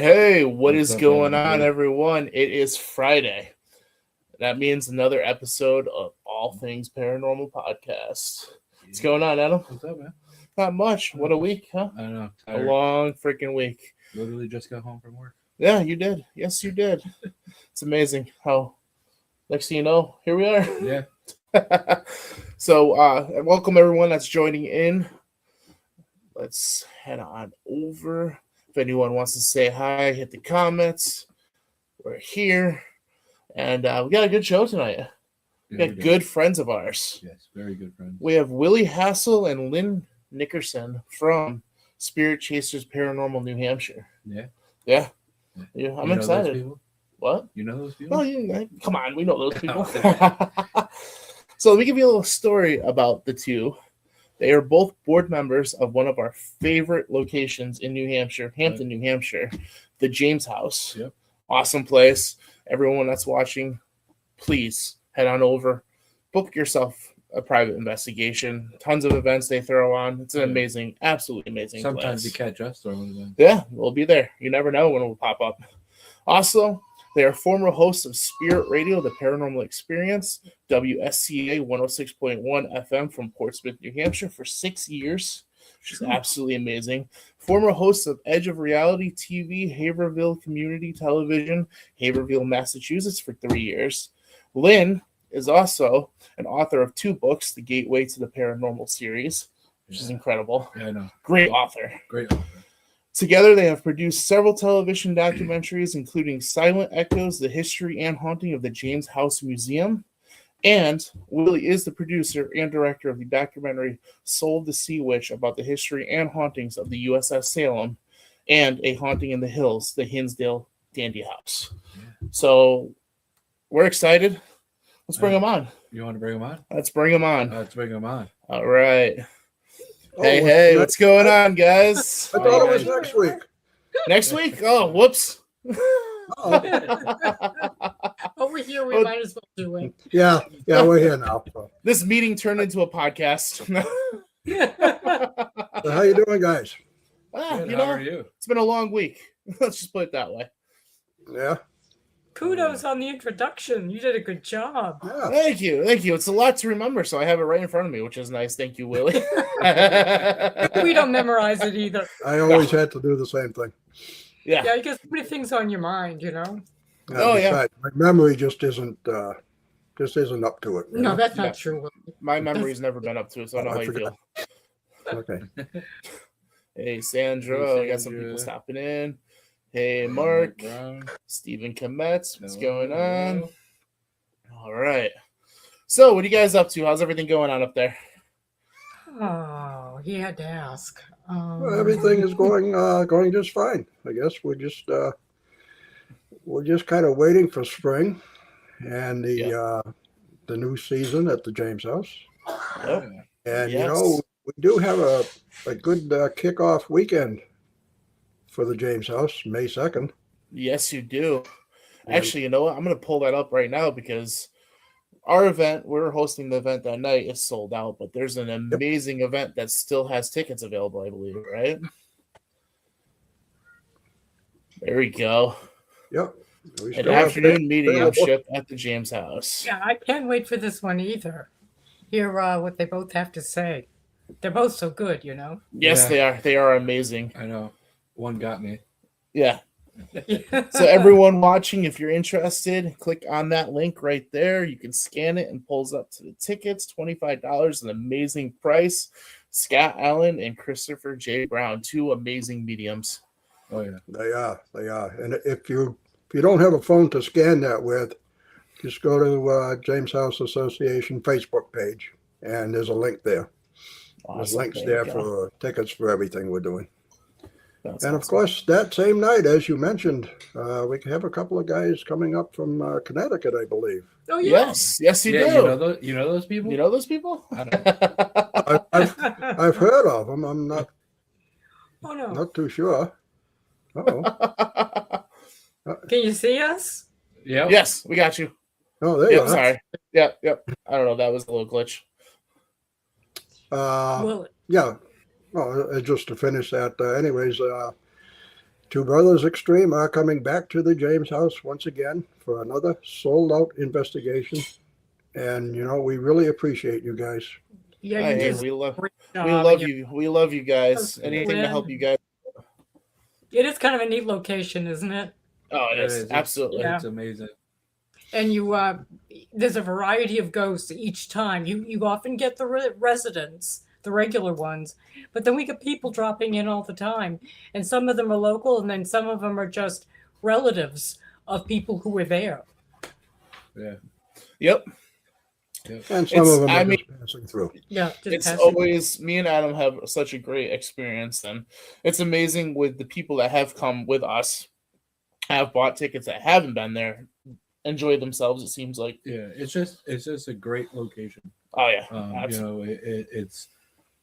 Hey, what What's is up, going on, everybody? everyone? It is Friday. That means another episode of All Things Paranormal Podcast. What's going on, Adam? What's up, man? Not much. What a week, huh? I don't know. A Tired. long freaking week. Literally just got home from work. Yeah, you did. Yes, you did. It's amazing how, next thing you know, here we are. Yeah. So, welcome everyone that's joining in. Let's head on over. If anyone wants to say hi, hit the comments. We're here. And we got a good show tonight. We got good friends of ours. Yes, very good friends. We have Willie Hassel and Lynn Nickerson from Spirit Chasers Paranormal, New Hampshire. Yeah. Yeah. I'm you know excited. Those people? What? You know those people? Oh, come on. We know those people. So let me give you a little story about the two. They are both board members of one of our favorite locations in New Hampshire, Hampton, New Hampshire, the James House. Yep. Awesome place. Everyone that's watching, please head on over. Book yourself a private investigation. Tons of events they throw on. It's an amazing, absolutely amazing Sometimes place. you catch us throwing them. Yeah, we'll be there. You never know when it will pop up. Also, they are former hosts of Spirit Radio, The Paranormal Experience, WSCA 106.1 FM from Portsmouth, New Hampshire for 6 years, which is absolutely amazing. Former hosts of Edge of Reality TV, Haverhill Community Television, Haverhill, Massachusetts for 3 years. Lynn is also an author of 2 books, The Gateway to the Paranormal series, which is incredible. Yeah, I know. Great author. Great author. Together, they have produced several television documentaries, including Silent Echoes, The History and Haunting of the James House Museum. And Willie is the producer and director of the documentary Soul of the Sea Witch about the history and hauntings of the USS Salem and A Haunting in the Hills, the Hinsdale Dandy House. Yeah. So we're excited. Let's bring them on. You want to bring them on? Let's bring them on. Let's bring them on. All right. Hey, what's going on, guys? I thought it was next week. Next week? Oh, whoops. Over here, we might as well do it. Yeah, we're here now. This meeting turned into a podcast. So how you doing, guys? Good, how are you? It's been a long week. Let's just put it that way. Yeah. Kudos on the introduction. You did a good job. Yeah. Thank you. It's a lot to remember, so I have it right in front of me, which is nice. Thank you, Willie. We don't memorize it either. I always had to do the same thing. Yeah, you get so many things on your mind, you know. Besides, my memory just isn't up to it. No, that's not true. My memory's never been up to it, so I know how you feel. Okay. Hey, Sandra. We got some people stopping in. Hey, Mark. Stephen Kometz. What's going on? All right. So, what are you guys up to? How's everything going on up there? Oh, he had to ask. Well, everything is going just fine. I guess we're just kind of waiting for spring and the new season at the James House. Yep. And you know, we do have a good kickoff weekend for the James House, May 2nd. Yes, you do. Actually, you know what? I'm going to pull that up right now because our event, we're hosting the event that night, is sold out, but there's an amazing event that still has tickets available, I believe, right? There we go. Yep. An afternoon mediumship at the James House. Yeah, I can't wait for this one either. Hear what they both have to say. They're both so good, you know? Yes, they are. They are amazing. I know. One got me. Yeah. So everyone watching, if you're interested, click on that link right there. You can scan it and pulls up to the tickets. $25, an amazing price. Scott Allen and Christopher J. Brown, 2 amazing mediums. Oh yeah, they are. And if you don't have a phone to scan that with, just go to James House Association Facebook page, and there's a link there. Awesome. There's links there for tickets for everything we're doing. That's and awesome. Of course, that same night, as you mentioned, we have a couple of guys coming up from Connecticut, I believe. Oh yeah. Yes, you do. You know those people? You know those people? I don't. I've heard of them. I'm not. Oh no. Not too sure. Uh-oh. Can you see us? Yeah. Yes, we got you. Oh, there you are. Sorry. Yep. I don't know. That was a little glitch. Well, Yeah. Well, just to finish that, anyways, Two Brothers Extreme are coming back to the James house once again for another sold-out investigation. And, we really appreciate you guys. Yeah, you Hey, just we love great we job, love and you. We love you guys. Yeah. Anything to help you guys. It is kind of a neat location, isn't it? Oh, it is. Absolutely. Yeah. It's amazing. And you, there's a variety of ghosts each time. You often get the residents, the regular ones, but then we get people dropping in all the time, and some of them are local, and then some of them are just relatives of people who were there. Yeah. Yep. And some of them are just passing through. Yeah, just It's passing. always me and Adam have such a great experience, and it's amazing with the people that have come with us, have bought tickets that haven't been there, enjoy themselves. It seems like. Yeah. It's just a great location. Oh yeah,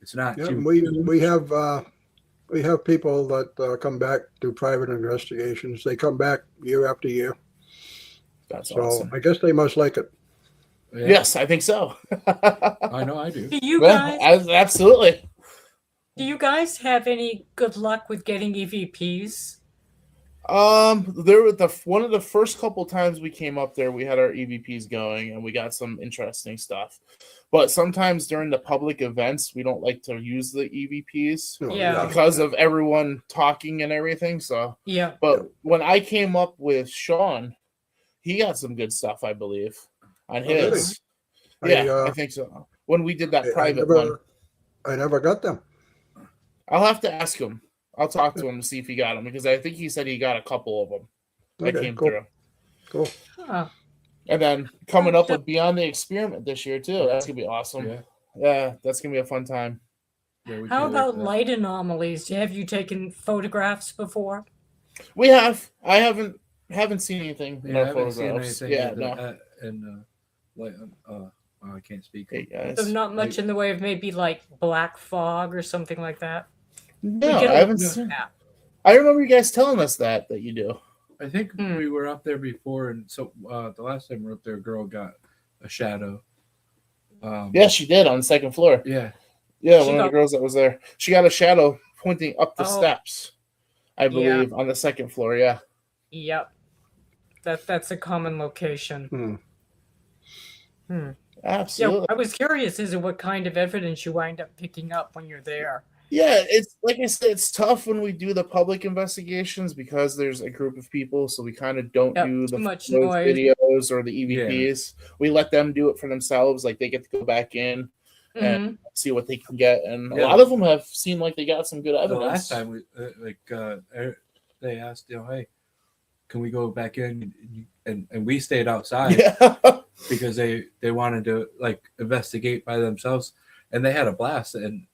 It's not Yeah, too. we have people that come back do private investigations. They come back year after year. that's So awesome. I guess they must like it. Yeah, Yes, I think so. I know I do. Do you Yeah, guys? absolutely. Do you guys have any good luck with getting EVPs? There were one of the first couple times we came up there, we had our EVPs going, and we got some interesting stuff. But sometimes during the public events, we don't like to use the EVPs Oh, Yeah. because of everyone talking and everything. So, Yeah. but when I came up with Sean, he got some good stuff, I believe, on really? his. Yeah, I I think so. When we did that I private one, never got them. I'll have to ask him. I'll talk to him to see if he got them, because I think he said he got a couple of them that Okay, came cool. through. Cool. Huh. And then coming up with Beyond the Experiment this year too. That's gonna be awesome. Yeah. Yeah, that's gonna be a fun time. Yeah, we How can't wait about for that. light anomalies? Have you taken photographs before? We have. I haven't seen anything in Yeah, I our haven't seen photographs. anything. Yeah, of no. that, and like I can't speak. Hey guys. So not much in the way of maybe like black fog or something like that. No, We get a I haven't little seen. that. I remember you guys telling us that you do. I think Hmm. we were up there before, and so the last time we were up there, a girl got a shadow. Yeah, she did on the second floor. Yeah. Yeah, She one of the got- girls that was there. She got a shadow pointing up the Oh. steps, I believe, on the second floor. Yeah. Yep. That's a common location. Yeah, Absolutely. I was curious as to what kind of evidence you wind up picking up when you're there. Yeah, it's like I said, it's tough when we do the public investigations because there's a group of people, so we kind of don't Yep, do too the much photos, noise. videos or the EVPs. We let them do it for themselves. Like they get to go back in and see what they can get, and a Yeah. lot of them have seemed like they got some good The evidence. last time we they asked, hey, can we go back in? And we stayed outside Yeah. because they wanted to like investigate by themselves, and they had a blast, and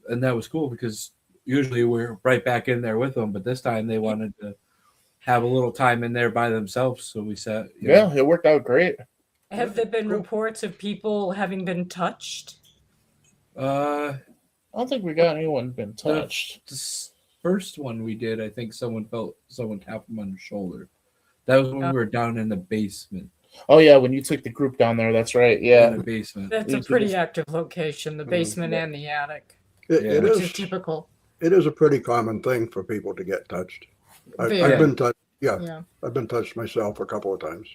that was cool because usually we're right back in there with them, but this time they wanted to have a little time in there by themselves, so we sat. Yeah, it worked out great. Have there been Cool. reports of people having been touched? Uh, I don't think we got anyone been touched. this first one we did, I think someone felt someone tap them on the shoulder. That was when we were down in the basement. Oh yeah, when you took the group down there, that's right. In Yeah. the basement. That's a It's pretty just- active location, the basement yeah. and the attic, It Yeah. which is is. typical. It is a pretty common thing for people to get touched. Very. I've been touched. Yeah, Yeah. I've been touched myself a couple of times.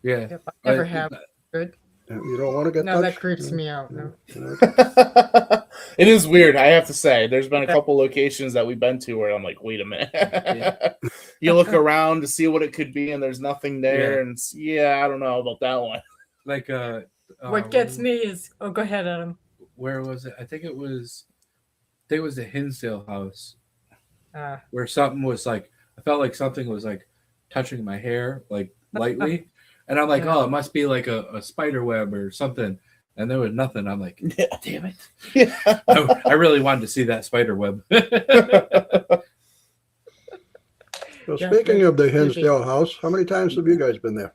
Yeah. Yep, I never I- have. Good. And you don't want to get No, that touched. creeps me out. No. It is weird, I have to say. There's been a couple locations that we've been to where I'm like, wait a minute. You look around to see what it could be, and there's nothing there. Yeah. And I don't know about that one. Like What gets me is, oh, go ahead, Adam. Where was it? I think it was the Hinsdale house Uh, where something was like, I felt like something was like touching my hair like lightly, and I'm like, Yeah. oh, it must be like a spider web or something, and there was nothing. I'm like, Yeah. damn it! Yeah. I really wanted to see that spider web. So Yeah, speaking of the maybe. Hinsdale house, how many times have you guys been there?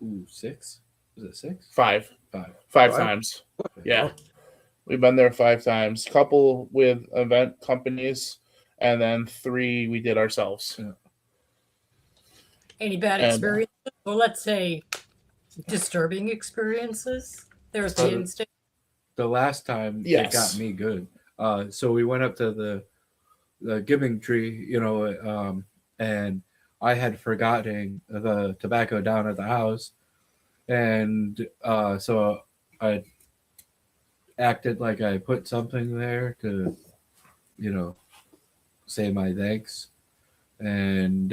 Ooh, 6? Was it 6? Five 5. Five Five? times. Yeah. We've been there 5 times. Couple with event companies, and then 3 we did ourselves. any bad And- experiences? Well, let's say disturbing experiences. There's the Uh, instinct. The last time Yes. it got me good. So we went up to the giving tree, and I had forgotten the tobacco down at the house, and so I acted like I put something there to, say my thanks, and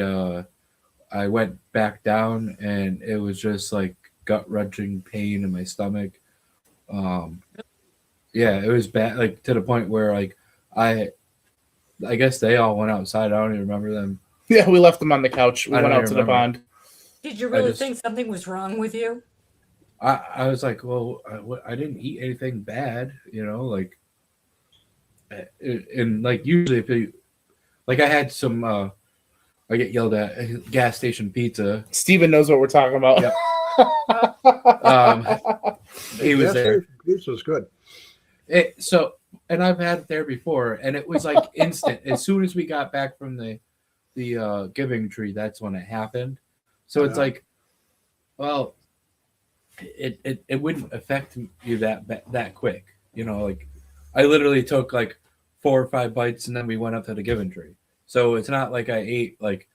I went back down, and it was just like gut wrenching pain in my stomach. Yeah, it was bad, like to the point where like I guess they all went outside. I don't even remember them. Yeah, we left them on the couch. We I went don't out to even the pond. Did you really just- think something was wrong with you? I was like, well, I didn't eat anything bad, like, and like usually if you, like I had some, I get yelled at gas station pizza. Steven knows what we're talking about. Yeah. He was there. Pizza's good. And I've had it there before, and it was like instant. As soon as we got back from the giving tree, that's when it happened. So it's like, well, it wouldn't affect you that quick, like I literally took like 4 or 5 bites, and then we went up to the giving tree. So it's not like I ate like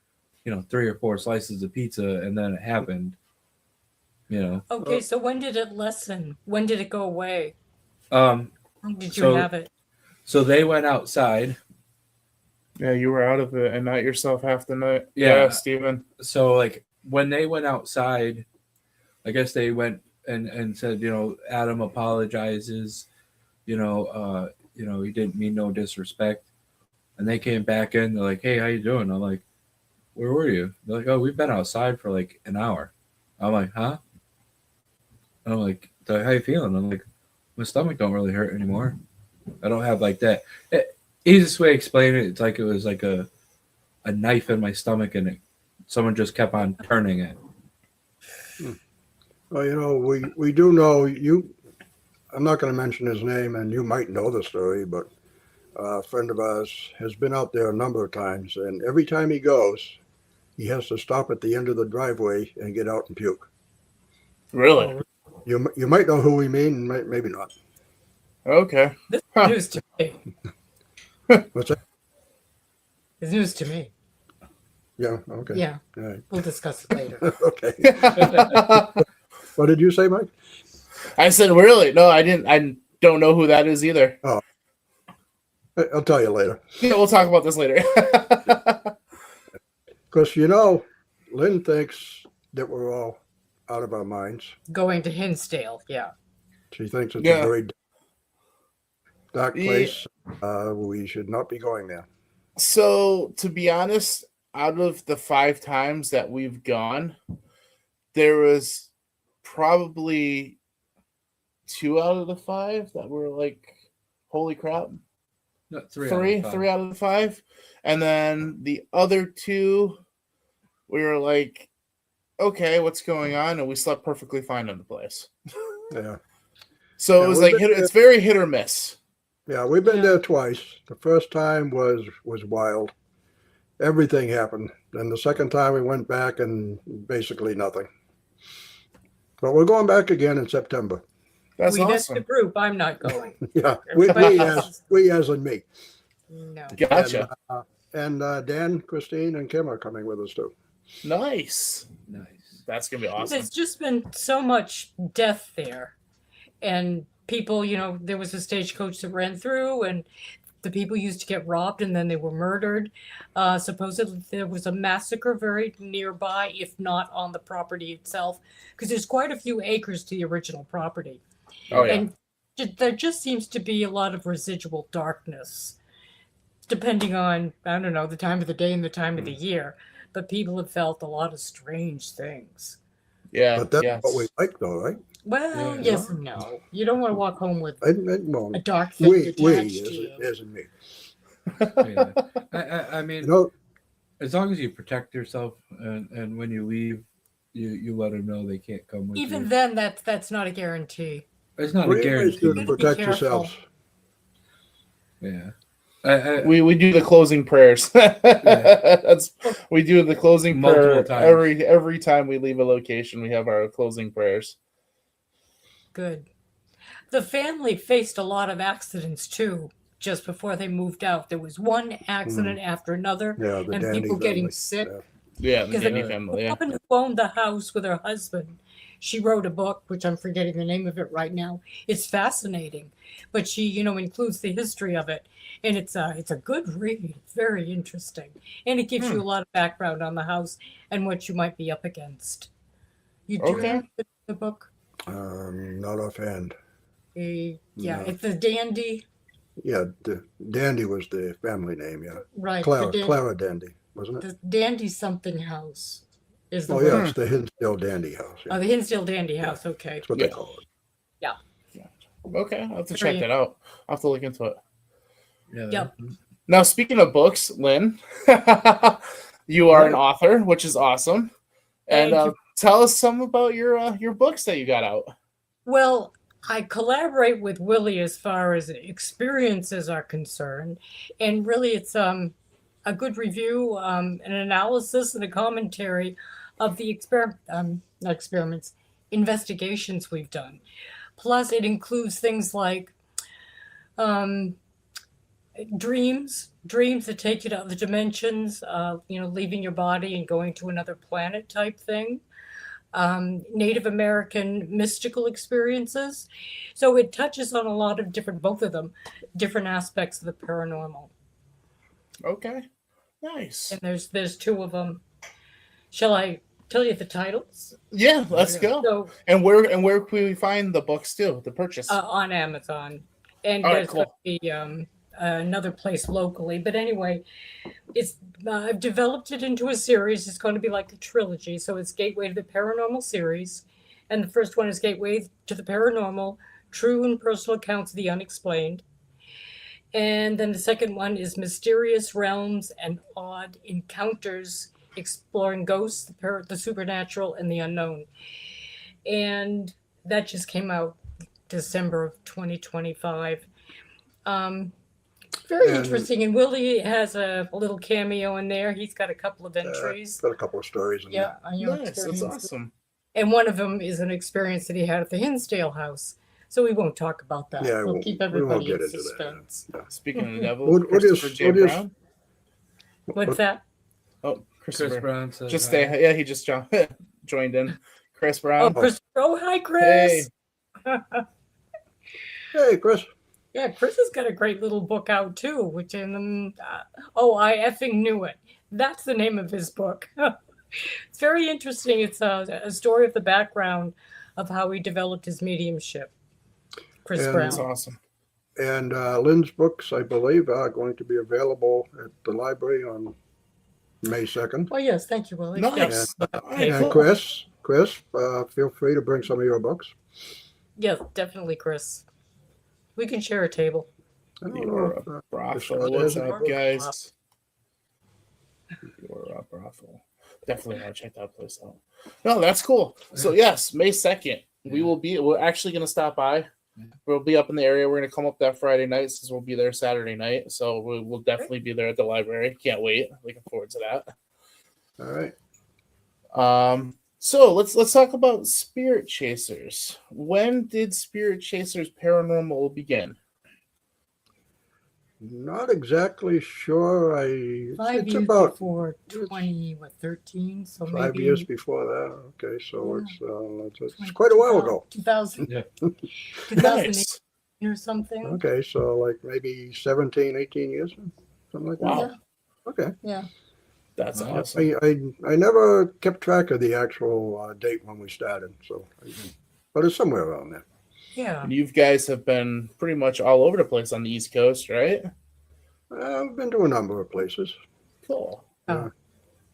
3 or 4 slices of pizza and then it happened. Okay, so when did it lessen? When did it go away? Um, When did you so- have it? so they went outside. Yeah, you were out of it and not yourself half the night. Yeah. Steven. So like when they went outside, I guess they went and said, Adam apologizes, he didn't mean no disrespect. And they came back in, they're like, hey, how you doing? I'm like, where were you? They're like, oh, we've been outside for like an hour. I'm like, huh? And I'm like, how you feeling? I'm like, my stomach don't really hurt anymore. I don't have like that. Easiest way to explain it, it's like it was like a knife in my stomach, and someone just kept on turning it. Well, we do know you. I'm not going to mention his name, and you might know the story, but a friend of ours has been out there a number of times, and every time he goes, he has to stop at the end of the driveway and get out and puke. Really? You might know who we mean, maybe not. Okay. This Huh. is news to me. What's that? It's news to me. Yeah, okay. Yeah, All right. we'll discuss it later. Okay. What did you say, Mike? I said, really? No, I didn't. I don't know who that is either. I'll tell you later. Yeah, we'll talk about this later. Because, Lynn thinks that we're all out of our minds. Going to Hinsdale, yeah. She thinks it's Yeah. a very dark Yeah. place. We should not be going there. So, to be honest, out of the 5 times that we've gone, there was probably 2 out of the 5 that were like, holy crap. No, Three out of the 5. And then the other 2, we were like, okay, what's going on? And we slept perfectly fine in the place. Yeah. So Yeah, it was we've like, been it's very hit or miss. Yeah, we've been Yeah. there twice. The first time was wild. Everything happened. And the second time we went back and basically nothing. But we're going back again in September. That's That's the awesome. group. I'm not going. Yeah, Everybody else. we as in me. No. Gotcha. And Dan, Christine, and Kim are coming with us too. Nice. Nice. That's going to be awesome. There's just been so much death there. And people, there was a stagecoach that ran through, and the people used to get robbed and then they were murdered. Supposedly there was a massacre very nearby, if not on the property itself, because there's quite a few acres to the original property. Oh, yeah. And there just seems to be a lot of residual darkness, depending on, I don't know, the time of the day and the time of the year. But people have felt a lot of strange things. Yeah. But that's yes. what we like though, right? Well, Yeah. yes and no. You don't want to walk home with Well, a dark thing we attached to you. as in me. Yeah. I mean, as long as you protect yourself, and when you leave, you let them know they can't come with Even you. then, that's not a guarantee. It's not What a do you guys guarantee. do to You gotta be protect careful. yourselves? Yeah. We do the closing prayers. That's we do the closing Multiple prayer times. every time we leave a location. We have our closing prayers. Good. The family faced a lot of accidents too. just before they moved out. There was one accident after another, Yeah, the and Dandy people getting family. sick. Yeah. Yeah, the Because Danny the family. The Yeah. woman who owned the house with her husband, she wrote a book, which I'm forgetting the name of it right now. It's fascinating, but she, includes the history of it, and it's a good read. It's very interesting, and it gives you a lot of background on the house and what you might be up against. You do Okay. know the book? Not offhand. Yeah, No. it's the Dandy, Yeah, the Dandy was the family name. Yeah, right? Clara Dandy, wasn't it? The Dandy something house is the Oh word. yeah, it's the Hinsdale Dandy House. Yeah. Oh, the Hinsdale Dandy house. Okay. That's what Yeah. they call it. Yeah. Okay, I'll have to Very check that out. I'll have to look into it. Yeah. Yep. Now, speaking of books, Lynn, you are an author, which is awesome. And Thank you. tell us some about your books that you got out. Well, I collaborate with Willie as far as experiences are concerned, and really it's a good review, an analysis, and a commentary of the not experiments, investigations we've done. Plus, it includes things like dreams that take you to other dimensions, leaving your body and going to another planet type thing. Native American mystical experiences. So it touches on a lot of both of them, different aspects of the paranormal. Okay, nice. And there's two of them. Shall I tell you the titles? Yeah, let's go. So And where can we find the books too to purchase? on Amazon, and All right, there's cool. going to be another place locally. But anyway, it's I've developed it into a series. It's going to be like a trilogy. So it's Gateway to the Paranormal series, and the first one is Gateway to the Paranormal: True and Personal Accounts of the Unexplained. And then the second one is Mysterious Realms and Odd Encounters, exploring ghosts, the supernatural, and the unknown. And that just came out December of 2025. Very And- interesting. And Willie has a little cameo in there. He's got a couple of entries. Got a couple of stories in Yeah, on your Nice, that's experience. awesome. And one of them is an experience that he had at the Hinsdale house. So we won't talk about that. Yeah, we'll keep we won't everybody get in into that, suspense. Speaking of the devil, What Christopher is- J. what is- Brown. What's that? Oh, Chris Christopher. Brown says, Just stay. Yeah, he just joined in. Chris Brown. Oh, Chris. Oh, hi, Chris. Hey, Chris. Yeah, Chris has got a great little book out too, which I effing knew it. That's the name of his book. It's very interesting. It's a story of the background of how he developed his mediumship. Chris And- Brown. That's awesome. And Lynn's books, I believe, are going to be available at the library on May 2nd. Oh yes, thank you, Willie. Nice. All right, And cool. Chris, feel free to bring some of your books. Yes, definitely, Chris. We can share a table. I don't You're know. a brothel. Scott What's has any up, books? guys? You're a brothel. Definitely want to check that place out. No, that's cool. So yes, May 2nd, we're actually going to stop by. We'll be up in the area. We're going to come up that Friday night since we'll be there Saturday night. So we'll definitely be there at the library. Can't wait. Looking forward to that. All right. So let's talk about Spirit Chasers. When did Spirit Chasers Paranormal begin? Not exactly sure. 5 It's years about before 13, so 5 maybe years before that. Okay, so Yeah. it's quite a while ago. 2000, Yeah. 2008 Nice. or something. Okay, so like maybe 17, 18 years, something like that. Wow. Yeah. Okay. Yeah. That's Wow. awesome. I never kept track of the actual date when we started, but it's somewhere around there. Yeah. And you guys have been pretty much all over the place on the East Coast, right? I've been to a number of places. Cool. A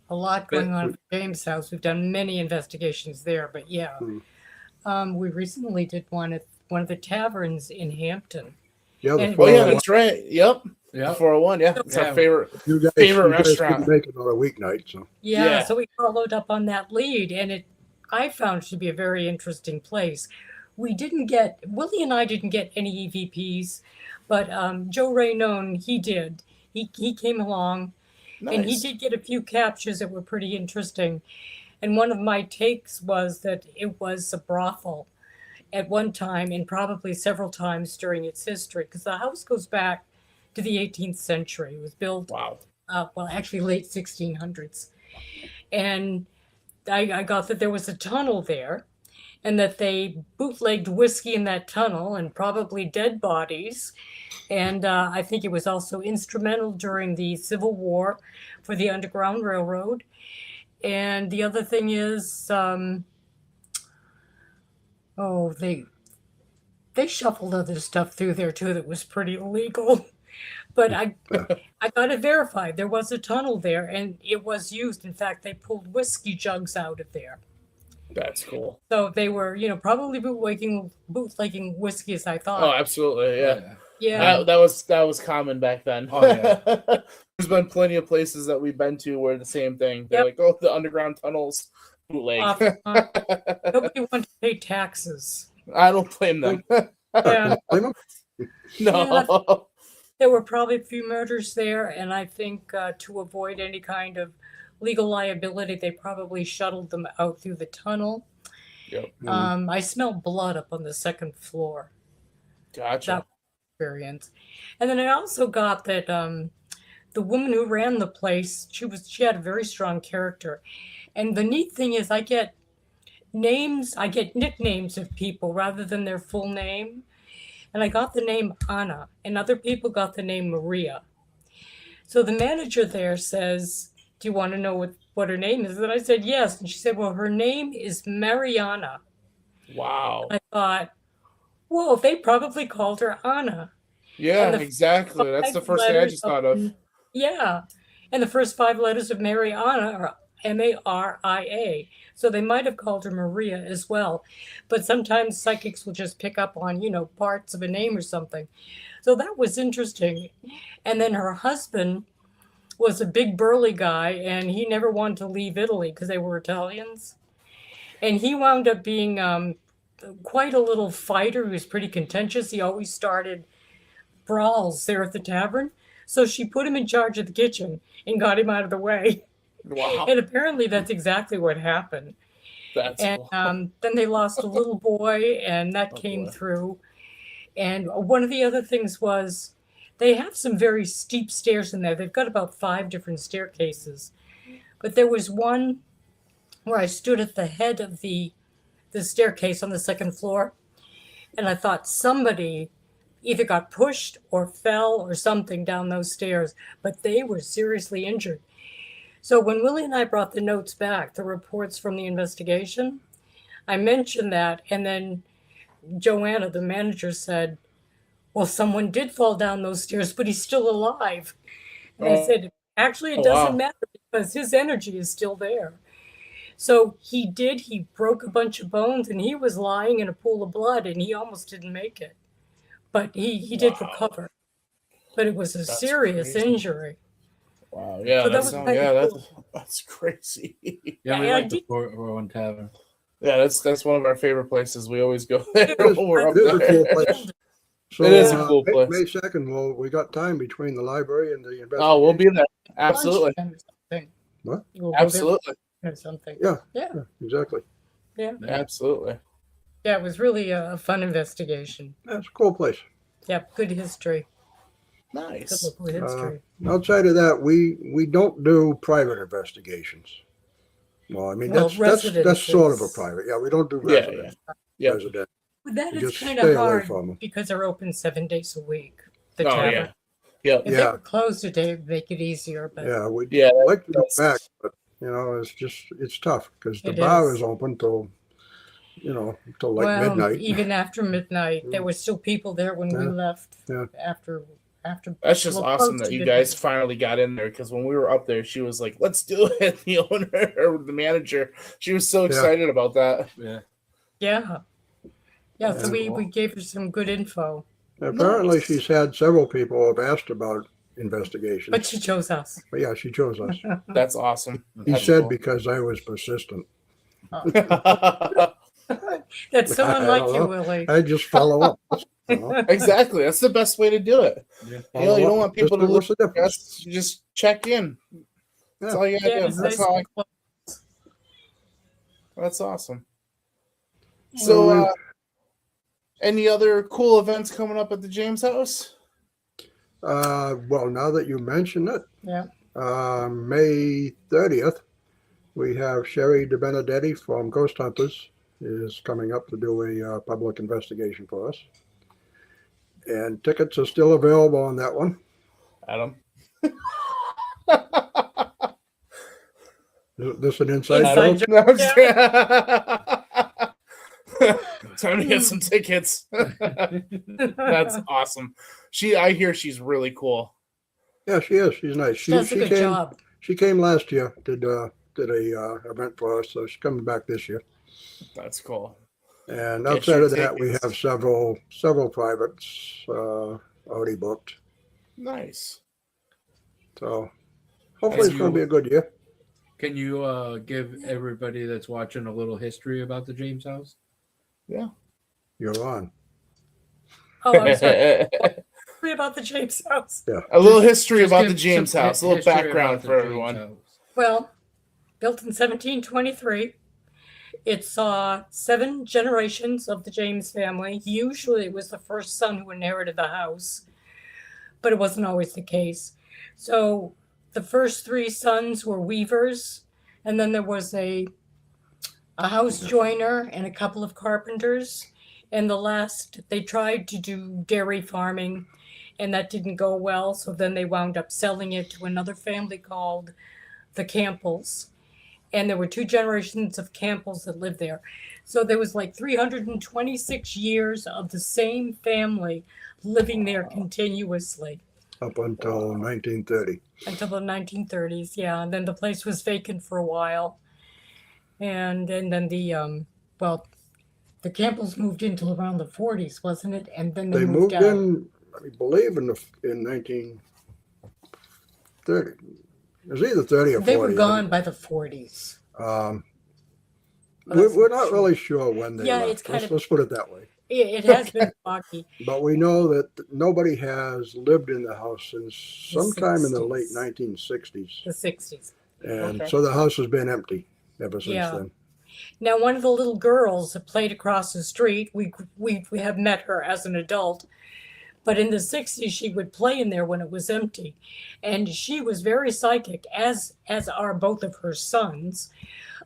lot going on at James' house. We've done many investigations there, but yeah. We recently did one at one of the taverns in Hampton. Yeah, the And- Oh yeah, 401. that's right. Yep. Yeah. 401. Yeah, it's our Yeah. favorite. You guys, favorite you guys restaurant. couldn't make it on a weeknight, so Yeah, Yeah. so we followed up on that lead, and I found it to be a very interesting place. Willie and I didn't get any EVPs, but Joe Raynone, he did. He came along, and he Nice. did get a few captures that were pretty interesting. And one of my takes was that it was a brothel at one time and probably several times during its history, because the house goes back to the 18th century. It was built, Wow. well, actually late 1600s. And I got that there was a tunnel there and that they bootlegged whiskey in that tunnel and probably dead bodies. And I think it was also instrumental during the Civil War for the Underground Railroad. And the other thing is, they shuffled other stuff through there too that was pretty illegal. But I got it verified. There was a tunnel there, and it was used. In fact, they pulled whiskey jugs out of there. That's cool. So they were, probably bootlegging whiskey, as I Oh, thought. absolutely. Yeah. Yeah. That was common back then. Oh, yeah. There's been plenty of places that we've been to where the same thing. They're like, oh, the underground tunnels, bootleg. Nobody wanted to pay taxes. I don't blame them. Yeah. Blame 'em? No. There were probably a few murders there, and I think to avoid any kind of legal liability, they probably shuttled them out through the tunnel. Yep. I smelled blood up on the second floor. Gotcha. That experience. And then I also got that the woman who ran the place, she had a very strong character. And the neat thing is I get nicknames of people rather than their full name. And I got the name Anna, and other people got the name Maria. So the manager there says, do you want to know what her name is? And I said, yes. And she said, well, her name is Mariana. Wow. I thought, well, they probably called her Anna. Yeah, And the exactly. That's the first thing I just thought of. Yeah. And the first 5 letters of Mariana are Maria. So they might have called her Maria as well. But sometimes psychics will just pick up on, parts of a name or something. So that was interesting. And then her husband was a big burly guy, and he never wanted to leave Italy because they were Italians. And he wound up being quite a little fighter. He was pretty contentious. He always started brawls there at the tavern. So she put him in charge of the kitchen and got him out of the way. Wow. And apparently that's exactly what happened. That's And cool. then they lost a little boy, and that came through. And one of the other things was they have some very steep stairs in there. They've got about 5 different staircases. But there was one where I stood at the head of the staircase on the second floor, and I thought somebody either got pushed or fell or something down those stairs, but they were seriously injured. So when Willie and I brought the notes back, the reports from the investigation, I mentioned that, and then Joanna, the manager, said, well, someone did fall down those stairs, but he's still alive. And I said, actually, it doesn't matter because his energy is still there. So he broke a bunch of bones, and he was lying in a pool of blood, and he almost didn't make it. But he did recover. But it was a serious crazy. injury. Wow. Yeah, So that's crazy. Yeah, we Yeah, like the 401 Tavern. Yeah, that's one of our favorite places. We always go there when we're up It is a cool there. place. So, It is a cool place. May 2nd, we got time between the library and the investigation. Oh, we'll be there. Absolutely. Lunchtime or something. What? We'll go there Absolutely. or something. Yeah. Yeah. Exactly. Yeah. Absolutely. Yeah, it was really a fun investigation. That's a cool place. Yeah, good history. Good Nice. local history. Outside of that, we don't do private investigations. Well, I mean, Well, that's sort of a residences. private. Yeah, we don't do Yeah, resident. yeah. Resident. But that You is just kind stay of away hard from 'em. because they're open 7 days a week. The Oh, tavern. yeah. Yep. If they Yeah. were closed a day, it'd make it easier. But Yeah, we'd Yeah, like to go that's- back, but it's tough because the It bar is. is open till like well, midnight. even after midnight, there were still people there when we Yeah. left. Yeah. After. That's just well, awesome close that to you midnight. guys finally got in there because when we were up there, she was like, let's do it. The owner or the manager, she was so excited about that. Yeah. Yeah. Yeah, so Yeah. we gave her some good info, Apparently, Nice. she's had several people have asked about investigations. but she chose us. But yeah, she chose us. That's awesome. He That's said cool. because I was persistent. That's so I unlike don't you, know. Willie. I just follow up. You know? Exactly. That's the best way to do it. Yeah. You know, you don't want people to What's look the at difference? us. You just check in. That's Yeah. all you gotta Yeah, do. it's That's nice how and close. that's awesome. So, any other cool events coming up at the James house? Well, now that you mention it, Yeah. May 30th, we have Sherry DeBenedetti from Ghost Hunters is coming up to do a public investigation for us. And tickets are still available on that one. Adam. Is this an inside Inside joke? No, I'm just Yeah. kidding. Time to get some tickets. That's awesome. I hear she's really cool. Yeah, she is. She's nice. She does a good job. She came last year, did a event for us, so she's coming back this year. That's cool. And Get outside your of that, we tickets. have several privates already booked. Nice. So hopefully it's going to be a good year. Can you give everybody that's watching a little history about the James house? Yeah. You're on. Oh, I'm sorry. Sorry about the James house. A little history Just about give the James some house, a little history background about the for James everyone. house. Well, built in 1723. It saw 7 generations of the James family. Usually it was the first son who inherited the house, but it wasn't always the case. So the first 3 sons were weavers, and then there was a house joiner and a couple of carpenters. And the last, they tried to do dairy farming, and that didn't go well. So then they wound up selling it to another family called the Campbells. And there were 2 generations of Campbells that lived there. So there was like 326 years of the same family living there continuously Up until 1930. until the 1930s. Yeah, and then the place was vacant for a while. And then the Campbells moved in till around the 40s, wasn't it? And then They moved out. in, I believe, in 1930. It was either 30 or 40. They were gone by the 40s. Um, Well, that's we're not not sure. really sure when they Yeah, left. it's kind of- Let's put it that way. It has been foggy. But we know that nobody has lived in the house since sometime in the 60s. late 1960s. The 60s. And Okay. so the house has been empty ever since Yeah. then. Now, one of the little girls that played across the street, we have met her as an adult, but in the 60s she would play in there when it was empty, and she was very psychic, as are both of her sons.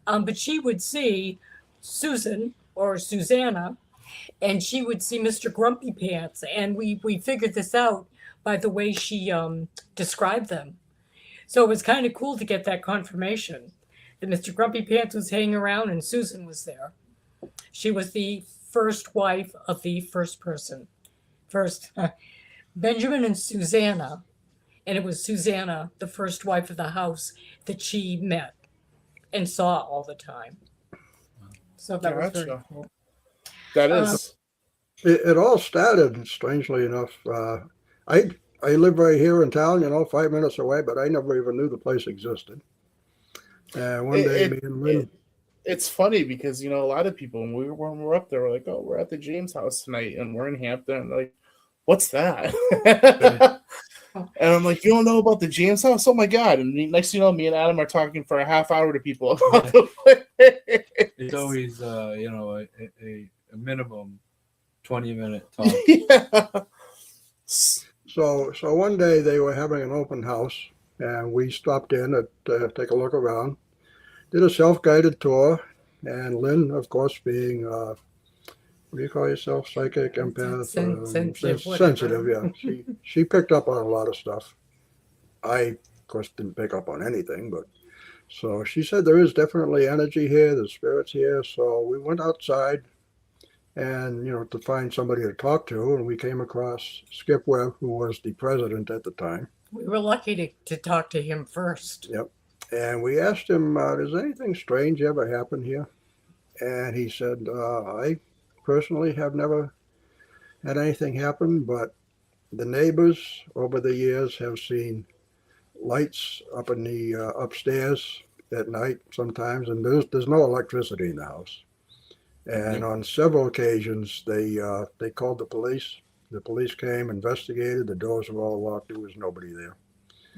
But she would see Susan or Susanna, and she would see Mr. Grumpy Pants, and we figured this out by the way she described them. So it was kind of cool to get that confirmation that Mr. Grumpy Pants was hanging around and Susan was there. She was the first wife of the first person. Benjamin and Susanna, and it was Susanna, the first wife of the house, that she met and saw all the time. So that was very Gotcha. cool. That is. It all started, strangely enough. I live right here in town, 5 minutes away, but I never even knew the place existed. And one day, me and Lynn, It's funny because a lot of people when we're up there, we're like, "Oh, we're at the James house tonight, and we're in Hampton." And they're like, "What's that?" And I'm like, "You don't know about the James house? Oh my god!" And next thing you know, me and Adam are talking for a half hour to people about the place. It's always a minimum 20-minute talk. Yeah. so one day they were having an open house, and we stopped in to take a look around. Did a self-guided tour, and Lynn, of course, being what do you call yourself? Psychic, empath, Sensitive, whatever. sensitive. Yeah, she picked up on a lot of stuff. I, of course, didn't pick up on anything, but so she said there is definitely energy here, there's spirits here. So we went outside, and to find somebody to talk to, and we came across Skip Webb, who was the president at the time. We were lucky to talk to him first. Yep. And we asked him, does anything strange ever happen here? And he said, I personally have never had anything happen, but the neighbors over the years have seen lights up in the upstairs at night sometimes, and there's no electricity in the house. And on several occasions, they called the police. The police came, investigated. The doors were all locked. There was nobody there.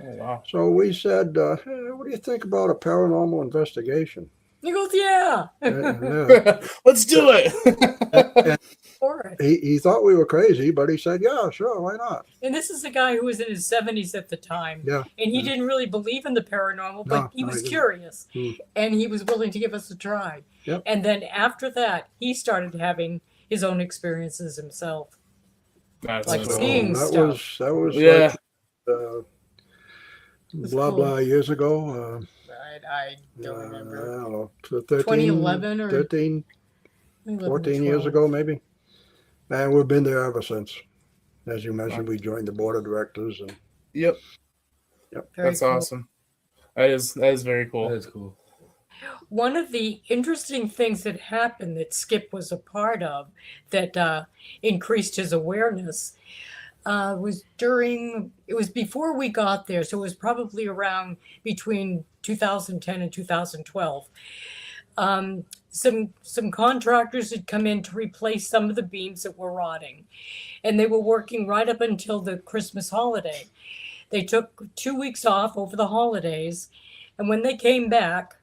Oh wow. So we said, hey, what do you think about a paranormal investigation? He goes, yeah. Yeah. Let's do it. For it. He thought we were crazy, but he said, yeah, sure, why not? And this is a guy who was in his 70s at the time. Yeah. And he Yeah. didn't really believe in the paranormal, but No, he no, was he didn't. curious. Hmm. And he was willing to give us a try. Yep. And then after that, he started having his own experiences himself. That's Like cool. seeing that was Yeah. like, was blah cool. blah years ago. I don't remember. I don't know, 13, 2011 or 13, 11 or 14 years 12. ago, maybe. And we've been there ever since. As you mentioned, we joined the board of directors, and Yep. Very That's cool. awesome. That is very cool. That is cool. One of the interesting things that happened that Skip was a part of that increased his awareness was before we got there. So it was probably around between 2010 and 2012. Some contractors had come in to replace some of the beams that were rotting, and they were working right up until the Christmas holiday. They took 2 weeks off over the holidays, and when they came back,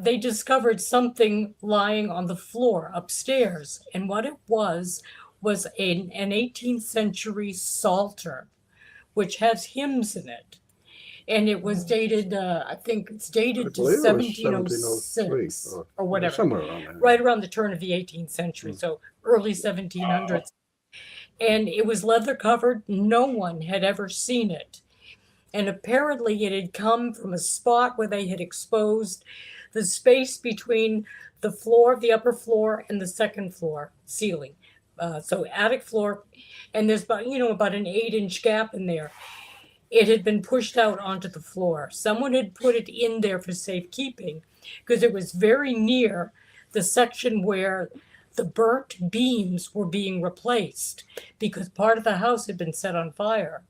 they discovered something lying on the floor upstairs. And what it was an 18th century psalter, which has hymns in it. And it was dated, I think it's I dated to believe it was 1706 or whatever, somewhere around there. right around the turn of the 18th century, so early 1700s. And it was leather covered. No one had ever seen it. And apparently it had come from a spot where they had exposed the space between the floor, the upper floor, and the second floor ceiling. So attic floor, and there's about an 8-inch gap in there. It had been pushed out onto the floor. Someone had put it in there for safekeeping because it was very near the section where the burnt beams were being replaced because part of the house had been set on fire.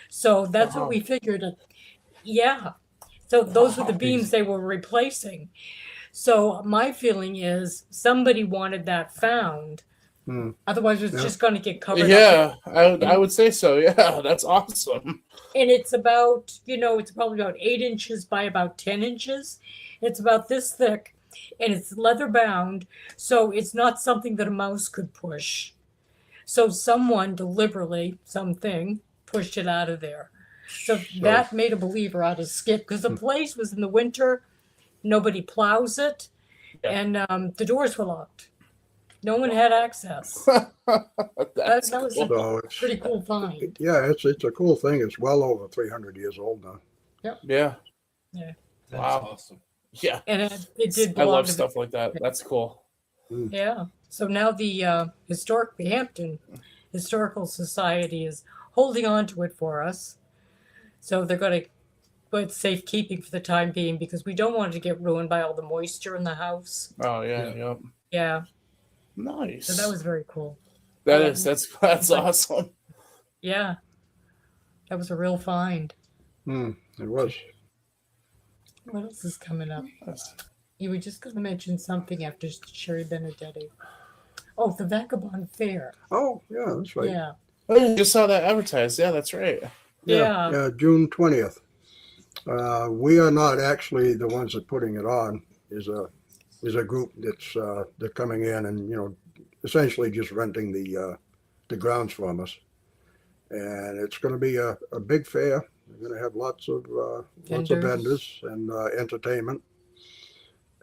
So that's Wow. what we figured. Yeah. So those were the beams they were replacing. So my feeling is somebody wanted that found. Hmm. Otherwise, it's Yeah. just going to get covered up. Yeah, I would say so. Yeah, that's awesome. And it's about, it's probably about 8 inches by about 10 inches. It's about this thick, and it's leather bound. So it's not something that a mouse could push. So someone deliberately, something, pushed it out of there. So that made a believer out of Skip, because the place was in the winter, nobody plows it, and the doors were locked. No one had access. That's That was cool. So a it's, pretty cool find. yeah, it's a cool thing. It's well over 300 years old now. Yeah, That's Wow. awesome. yeah. And it did I belong love to stuff like that. That's cool. Yeah. So now the Hampton Historical Society is holding on to it for us. So they're going to put safekeeping for the time being because we don't want it to get ruined by all the moisture in the house. Oh yeah, Yeah. yep. Yeah. Nice. So that was very cool. That's awesome. Yeah. That was a real find. It was. What else is coming up? You were just going to mention something after Sherry Benedetti. Oh, the Vagabond Fair. Oh, yeah, that's right. Yeah. Oh, you just saw that advertised. Yeah, that's right. Yeah. June 20th. We are not actually the ones that putting it on. Is a group that's they're coming in and essentially just renting the grounds from us, and it's going to be a big fair. We're going to have lots of vendors and entertainment.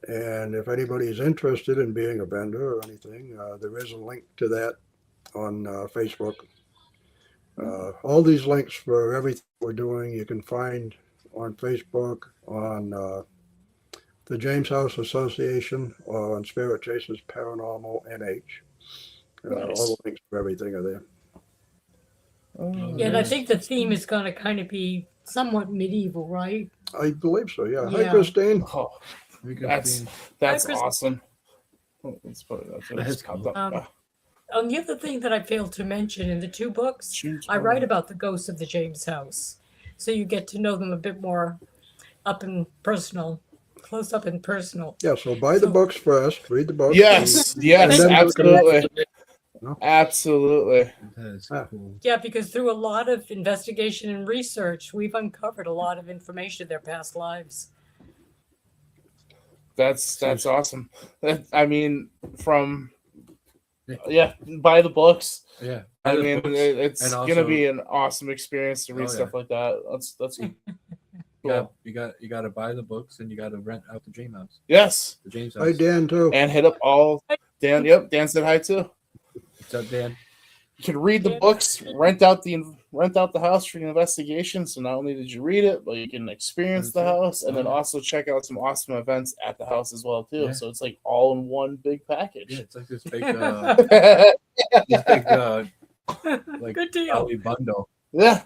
And if anybody's interested in being a vendor or anything, there is a link to that on Facebook. All these links for everything we're doing you can find on Facebook, on the James House Association, or on Spirit Chasers Paranormal NH. Nice. All the links for everything are there. Yeah, and I think the theme is going to kind of be somewhat medieval, right? I believe so, yeah. Yeah. Hi, Christine. Oh, We got that's the- that's Chris. awesome. Oh, let's put it up. That's Just popped cool. up. The other thing that I failed to mention in the two books, June I write 20th. about the ghosts of the James House. So you get to know them a bit more up and personal, close up and personal. Yeah, so buy the books first, read the books. Yes, yes, And then look at it. absolutely, No? absolutely. That is Ah. cool. Yeah, because through a lot of investigation and research, we've uncovered a lot of information of their past lives. That's awesome. I mean, from buy the books. Yeah. I Buy the mean, books, it's and gonna also- be an awesome experience to read Oh, yeah. stuff like that. That's cool. You got to buy the books, and you got to rent out the James house. Yes, The James Hi, house. Dan, too. and hit up all Dan. Yep, Dan said hi too. What's up, Dan? You can read the books, rent out the house for your investigation. So not only did you read it, but you can experience the house, and then also check out some awesome events at the house as well too. Yeah. So it's like all in one big Yeah, package. it's like this big, Yeah, like Good deal. jolly bundle. yeah.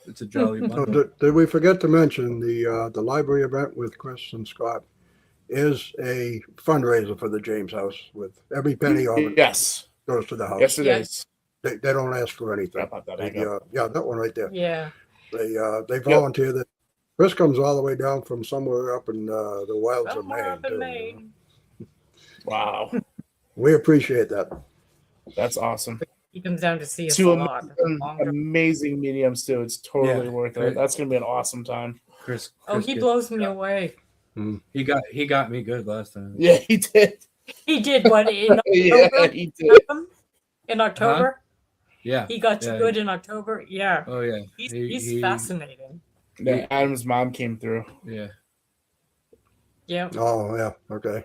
It's a jolly Oh, bundle. did we forget to mention the library event with Chris and Scott is a fundraiser for the James House, with every penny of it Yes, goes to the house. yes, it Yes. is. They don't ask for anything. I'll pop that They, back up. yeah, that one right there. Yeah. They volunteer that. Chris comes all the way down from somewhere up in the wilds of Somewhere Maine. up in too, Maine. Wow, We appreciate that. that's awesome. He comes down to see us Two a lot. amazing mediums too. It's totally Yeah, worth it. great. That's gonna be an awesome time. Chris He gets- blows me away. He got me good last time. Yeah, he did. He did what in Yeah, October? he did. In October? Yeah. He got you Yeah. good in October? Yeah. Oh yeah. He's fascinating. Yeah, Adam's mom came through. Yeah. Yeah. Oh, yeah. Okay.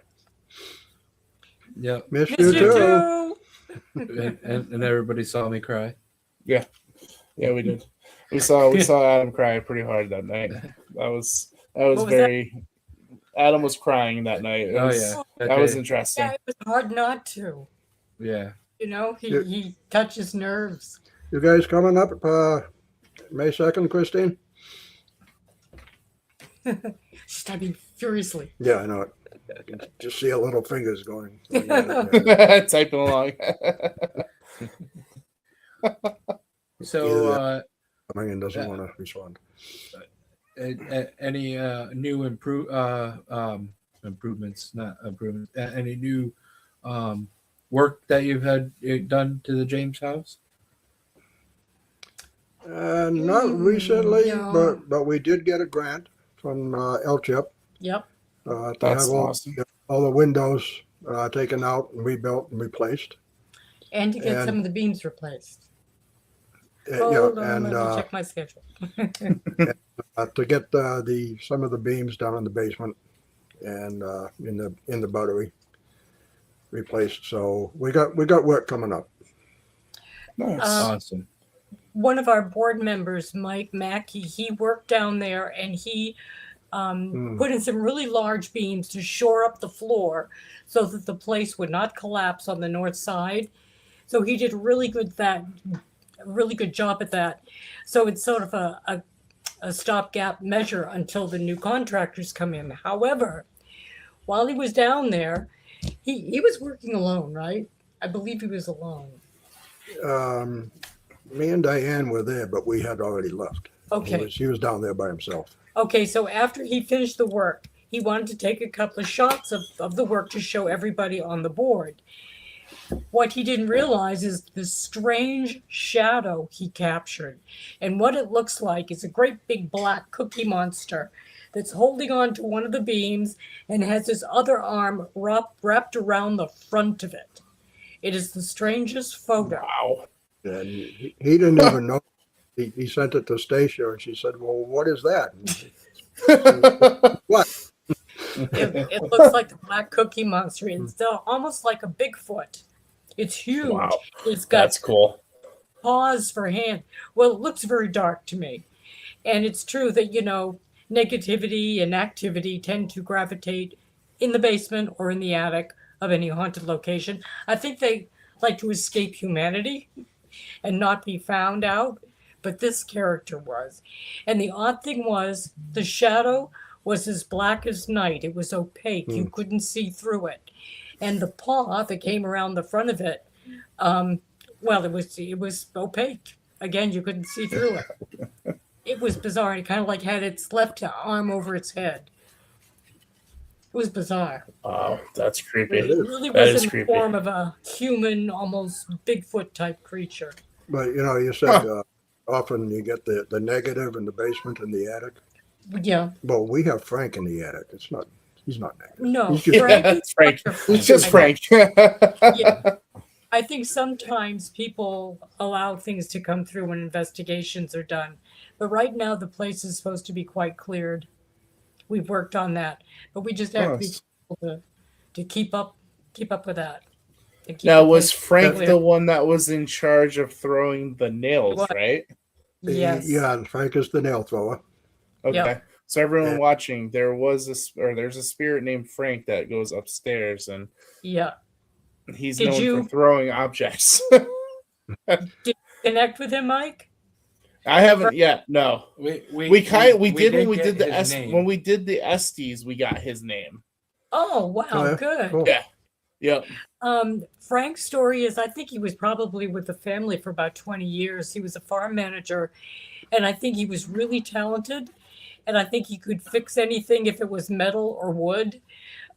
Yeah. Miss Miss you you too. too. And everybody saw me cry. Yeah, we did. We saw Adam cry pretty hard that night. That was was very. Adam was crying that night. It Oh was- yeah. that was day. interesting. Yeah, it was hard not to. Yeah. You know, Yeah. he touches nerves. You guys coming up May 2nd, Christine? She's typing furiously. Yeah, I know it. Just see her little fingers going. Yeah. Typing along. So Megan doesn't want to respond. any new improvements, not improvements, any new work that you've had done to the James house? Not recently, no. but we did get a grant from LCHIP Yep. to That's have awesome. all the windows taken out and rebuilt and replaced. And to get And- some of the beams replaced. Yeah, Hold on, and let me check my schedule. to get some of the beams down in the basement and in the buttery replaced. So we got work coming up. Nice. Awesome. One of our board members, Mike Mackey, he worked down there and he put in some really large beams to shore up the floor so that the place would not collapse on the north side. So he did a really good job at that. So it's sort of a stopgap measure until the new contractors come in. However, while he was down there, he was working alone, right? I believe he was alone. Me and Diane were there, but we had already left. Okay. He was down there by himself. Okay, so after he finished the work, he wanted to take a couple of shots of the work to show everybody on the board. What he didn't realize is the strange shadow he captured. And what it looks like is a great big black cookie monster that's holding on to one of the beams and has his other arm wrapped around the front of it. It is the strangest photo. Wow. And he didn't even know. He sent it to Stacia, and she said, "Well, what is that?" What? It looks like the black cookie monster. It's almost like a Bigfoot. It's huge. Wow. It's got That's cool. paws for hand. Well, it looks very dark to me. And it's true that, negativity and activity tend to gravitate in the basement or in the attic of any haunted location. I think they like to escape humanity and not be found out, but this character was. And the odd thing was the shadow was as black as night. It was opaque. You couldn't see through it. And the paw that came around the front of it, it was opaque. Again, you couldn't see through it. It was bizarre. It kind of like had its left arm over its head. It was bizarre. Wow, that's creepy. It really That was is in the creepy. form of a human, almost Bigfoot type creature. But you said often you get the negative in the basement and the attic. Yeah. Well, we have Frank in the attic. It's He's not negative. No, He's just, Frank Yeah, is it's Frank. such It's just Frank. Yeah. I think sometimes people allow things to come through when investigations are done. But right now, the place is supposed to be quite cleared. We've worked on that, but we just have to be Nice. careful to keep up with that. And keep Now, the was place Frank clear. the one that was in charge of throwing the nails, was. right? Yes. Yeah, and Frank is the nail thrower. Okay. Yep. So everyone Yeah. watching, there's a spirit named Frank that goes upstairs, and Yeah. he's Did known you- for throwing objects. Did you connect with him, Mike? I haven't yet. No, We did when we get did the his name. when we did the Estes, we got his name. Oh, wow. Oh, yeah. Good. Cool. Yeah. Yep. Frank's story is I think he was probably with the family for about 20 years. He was a farm manager, and I think he was really talented. And I think he could fix anything if it was metal or wood.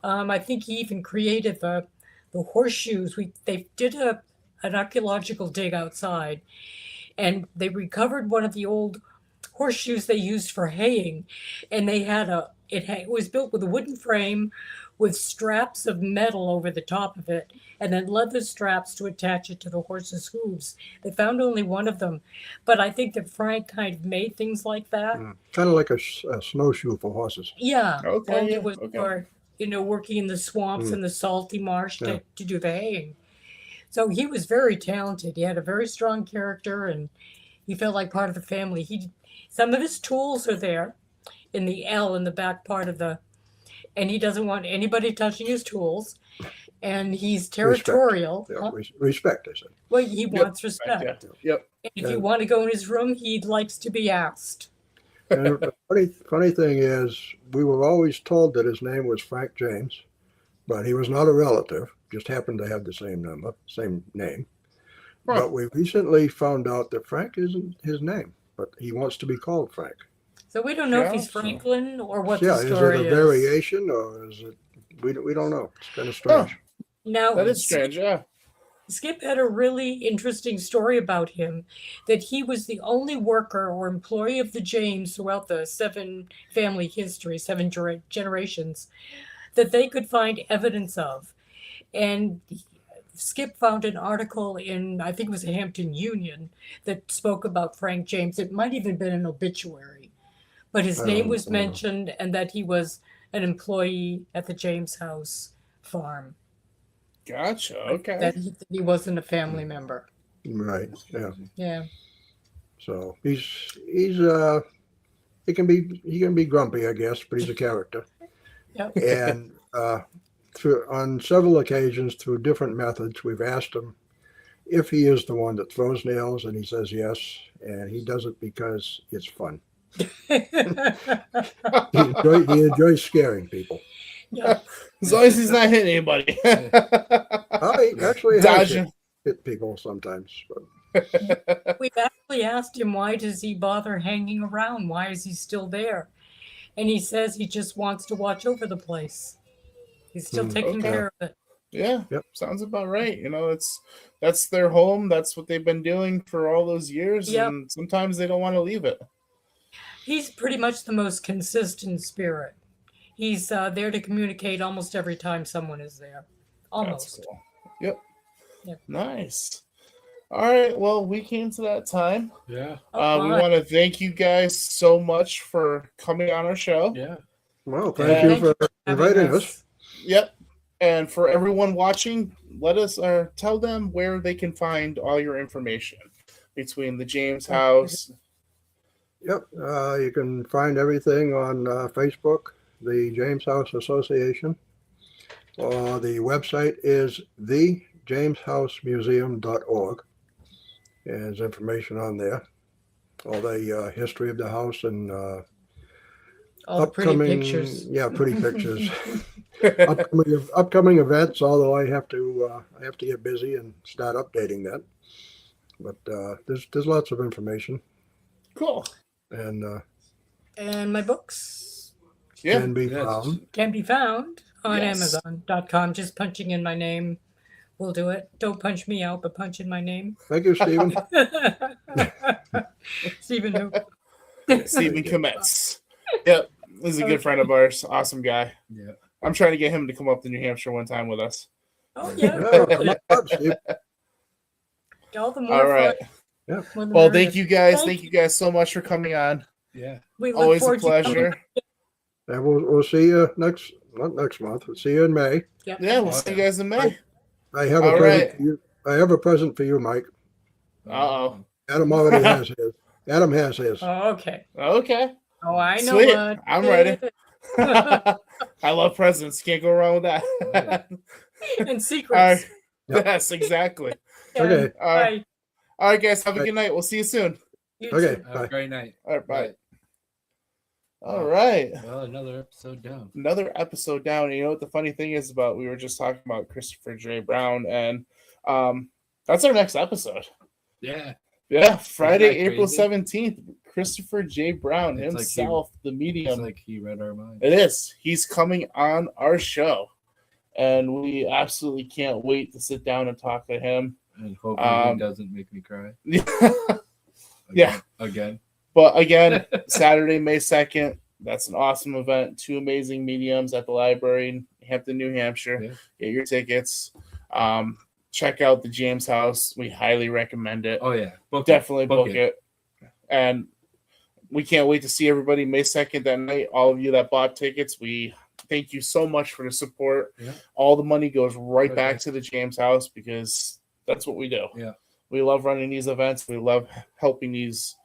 I think he even created the horseshoes. They did an archaeological dig outside, and they recovered one of the old horseshoes they used for haying, and they had it was built with a wooden frame with straps of metal over the top of it, and then leather straps to attach it to the horse's hooves. They found only one of them, but I think that Frank kind of made things like that. Kind of like a snowshoe for horses. Yeah, Okay, only yeah, it was okay. for working in the swamps and the salty marsh Yeah. to do the haying. So he was very talented. He had a very strong character, and he felt like part of the family. Some of his tools are there in the L in the back part of and he doesn't want anybody touching his tools. And he's territorial. Yeah, Huh? respect, I said. Well, he wants respect. Yeah. Yep. And if you want to go in his room, he likes to be asked. And the funny thing is, we were always told that his name was Frank James, but he was not a relative, just happened to have the same name. Huh. But we recently found out that Frank isn't his name, but he wants to be called Frank. So we don't know if he's Yeah, so- Franklin or what Yeah, the is story it a is. variation or is it? We don't know. It's kind of strange. Now, That is strange. Yeah. Skip had a really interesting story about him, that he was the only worker or employee of the James throughout the 7 family history, 7 generations, that they could find evidence of. And Skip found an article in, I think it was a Hampton Union, that spoke about Frank James. It might even have been an obituary, but his name was mentioned, and that he was an employee at the James House farm. Gotcha. Okay. That he wasn't a family member. Right. Yeah. Yeah. So he can be grumpy, I guess, but he's a character. Yep. And on several occasions, through different methods, we've asked him if he is the one that throws nails, and he says yes, and he does it because it's fun. He enjoys scaring people. Yeah. As long as he's not hitting anybody. He actually has Dodging. hit people sometimes. But We've actually asked him, why does he bother hanging around? Why is he still there? And he says he just wants to watch over the place. He's still taking Okay. care of it. Yeah. Yep. Sounds about right. That's their home. That's what they've been doing for all those years. Yep. And sometimes they don't want to leave it. He's pretty much the most consistent spirit. He's there to communicate almost every time someone is there. Almost. That's cool. Yep. Yep. Nice. All right. Well, we came to that time. Yeah. We Alright. want to thank you guys so much for coming on our show. Yeah. well, Yeah. thank you Thank for Having inviting us. Yep. And for everyone watching, let us tell them where they can find all your information between the James House. Yep. You can find everything on Facebook, the James House Association. The website is thejameshousemuseum.org. There's information on there. All the history of the house and All the pretty upcoming pictures. Yeah, pretty pictures. upcoming events. Although I have to get busy and start updating that. But there's lots of information Cool. and And my books Yeah. can be Yes. found. can be found on Yes. Amazon.com. Just punching in my name will do it. Don't punch me out, but punch in my name. Thank you, Stephen. Stephen who? Stephen Kometz. Yep. He's a good friend of ours. Awesome guy. Yeah. I'm trying to get him to come up to New Hampshire one time with us. Oh yeah. Yeah, come up, Steve. All the more All right. fun. More the Well, merrier. thank you guys. Thank Thank you guys so much for coming on. Yeah. We look Always a forward to coming. pleasure. And we'll see you not next month. We'll see you in May. Yep. Yeah, we'll see you guys in May. I have All a present right. for you. I have a present for you, Mike. Uh-oh. Adam already has his. Adam has his. Oh, okay. Okay. Oh, I know Sweet. what. I'm ready. I love presents. Can't go wrong with that. And All secrets. right. Yes, exactly. Okay. Bye. All right, guys. Have a good night. We'll see you soon. You Okay. too. Have a great night. All right. Bye. Bye. All right. Well, another episode down. Another episode down. You know what the funny thing is about? We were just talking about Christopher J. Brown, and that's our next episode. Yeah. Yeah, Friday, that April crazy? 17th. Christopher J. Brown It's like himself, the It's medium. like he read our minds. It is. He's coming on our show, and we absolutely can't wait to sit down and talk to him. And hopefully he doesn't make me cry. Yeah. Again. But again, Saturday, May 2nd, that's an awesome event. 2 amazing mediums at the library in Hampton, New Hampshire. Yeah. Get your tickets. Check out the James House. We highly recommend it. Oh yeah. Definitely book it. And we can't wait to see everybody May 2nd that night. All of you that bought tickets, we thank you so much for the support. Yeah. All the money goes right Right back back. to the James House because that's what we do. Yeah. We love running these events. We love helping these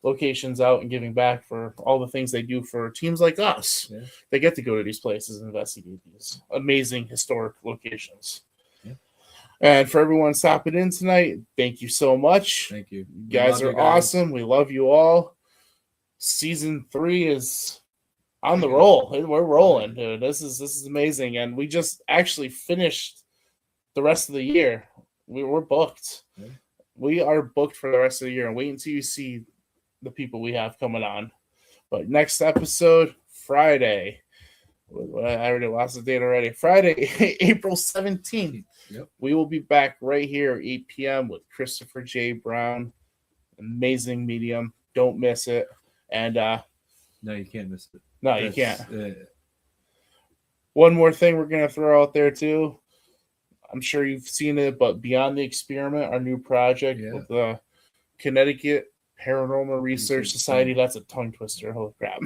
locations out and giving back for all the things they do for teams like us. Yeah. They get to go to these places and investigate these amazing historic locations. Yeah. And for everyone stopping in tonight, thank you so much. Thank you. You We guys love are you guys. awesome. We love you all. Season 3 is on the roll. We're rolling, dude. This is amazing. And we just actually finished the rest of the year. We're booked. Yeah. We are booked for the rest of the year. And wait until you see the people we have coming on. But next episode, Friday. I already lost the date already. Friday, April 17th. Yep. We will be back right here at 8 p.m. with Christopher J. Brown. Amazing medium. Don't miss it. And No, you can't miss it. no, you can't. That's- One more thing we're going to throw out there too. I'm sure you've seen it, but Beyond the Experiment, our new project Yeah. with the Connecticut Paranormal Research Research Society. That's a tongue twister. Holy crap.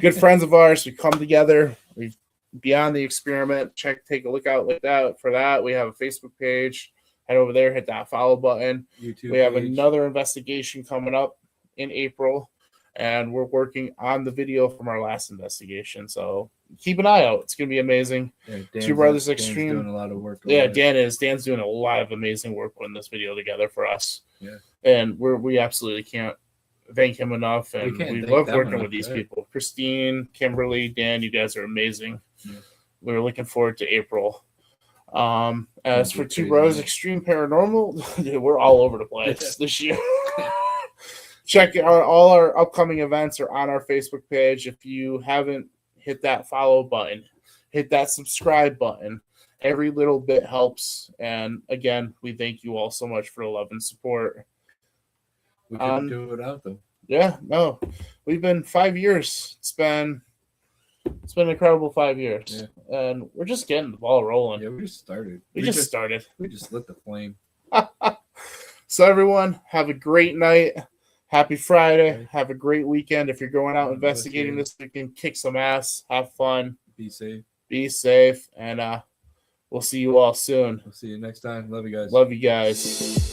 Good friends of ours. We come together. We've Beyond the Experiment. Take a look out like that for that. We have a Facebook page. Head over there, hit that follow button. YouTube We have page. another investigation coming up in April, and we're working on the video from our last investigation. So keep an eye out. It's going to be amazing. Yeah, Two Brothers Dan's Extreme. doing a lot of work. Yeah, over there. Dan's doing a lot of amazing work putting this video together for us. Yeah. And we absolutely can't thank him enough. And can't we thank love them working enough, with these yeah. people. Christine, Kimberly, Dan, you guys are amazing. Yeah. We're looking forward to April. As That'd for be Two crazy, Brothers man. Extreme Paranormal, dude, we're all over the place this year. Check out all our upcoming events are on our Facebook page. If you haven't hit that follow button, hit that subscribe button. Every little bit helps. And again, we thank you all so much for the love and support. We couldn't do it without them. Yeah, no, we've been 5 years. It's been an incredible 5 years, and we're just getting the ball rolling. Yeah, we just started. We just started. We just lit the flame. So everyone, have a great night. Happy Friday. Have a great weekend. If you're going out investigating this weekend, kick some ass. Have fun. Be safe. Be safe. And we'll see you all soon. We'll see you next time. Love you guys. Love you guys.